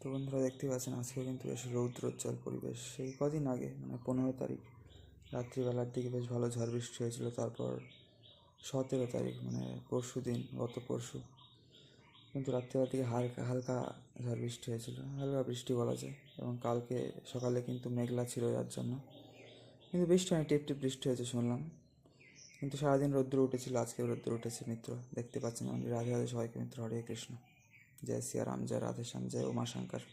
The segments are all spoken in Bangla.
তো বন্ধুরা দেখতে পাচ্ছেন আজকেও কিন্তু বেশ রৌদ্রোজ্জ্বল পরিবেশ। সেই কদিন আগে মানে 15 তারিখ রাত্রিবেলার দিকে বেশ ভালো ঝড় বৃষ্টি হয়েছিল। তারপর 17 তারিখ মানে পরশু দিন, গত পরশু কিন্তু রাত্রিবেলার দিকে হালকা হালকা ঝড় বৃষ্টি হয়েছিল, হালকা বৃষ্টি বলা যায়। এবং কালকে সকালে কিন্তু মেঘলা ছিল, যার জন্য কিন্তু বৃষ্টি হয়, টিপ টিপ বৃষ্টি হয়েছে শুনলাম। কিন্তু সারাদিন রৌদ্র উঠেছিল, আজকেও রৌদ্র উঠেছে মিত্র, দেখতে পাচ্ছেন। রাধে রাধে সবাইকে মিত্র, হরে কৃষ্ণ, জয় সিয়ারাম, জয় রাধেশ্যাম, জয় উমাশঙ্কর।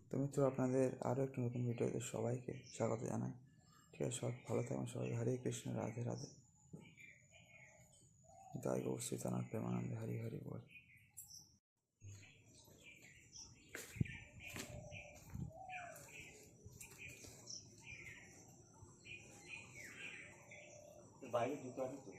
তো মিত্র, আপনাদের আরও একটি নতুন ভিডিওতে সবাইকে স্বাগত জানাই। ঠিক আছে, সব ভালো থাকবেন সবাই। হরে কৃষ্ণ, রাধে রাধে, তাই অবশ্যই জানার প্রেমানন্দে, হরি হরি বল। বাইরে জুতো আছে তো,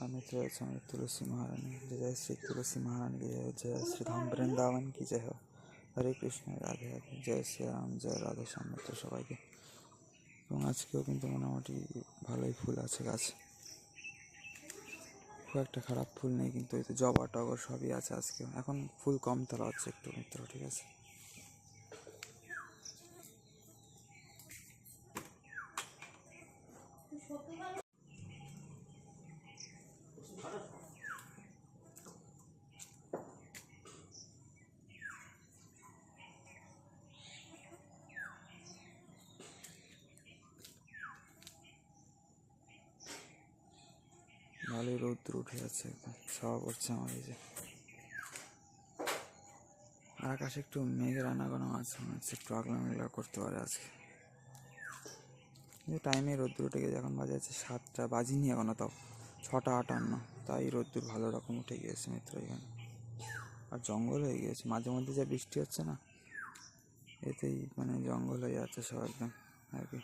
আমি तो समय तुलसी महारानी जय श्री तुलसी महारानी की जय, जय श्री धाम वृंदावन की जय हो। হরে কৃষ্ণ, রাধে রাধে, জয় শ্রীরাম, জয় রাধে শ্যাম মিত্র সবাইকে। এবং আজকেও কিন্তু মোটামুটি ভালোই ফুল আছে গাছে, খুব একটা খারাপ ফুল নেই, কিন্তু এই তো জবা টগর সবই আছে আজকেও। এখন ফুল কম তোলা হচ্ছে একটু মিত্র, ঠিক আছে। ভালোই রৌদ্র উঠে যাচ্ছে, একদম ছাওয়া পড়ছে আমার এই যে। আর আকাশে একটু মেঘের আনাগোনা আছে, মনে হচ্ছে একটু আগলা মেঘলা করতে পারে আজকে। কিন্তু টাইমে রোদ্দুর উঠে গেছে, এখন বাজে আছে 7টা, বাজিনি এখনো, তাও 6টা 58, তাই রোদ্দুর ভালো রকম উঠে গিয়েছে মিত্র এখানে। আর জঙ্গল হয়ে গিয়েছে, মাঝে মধ্যে যা বৃষ্টি হচ্ছে না, এতেই মানে জঙ্গল হয়ে যাচ্ছে সব একদম আর কি।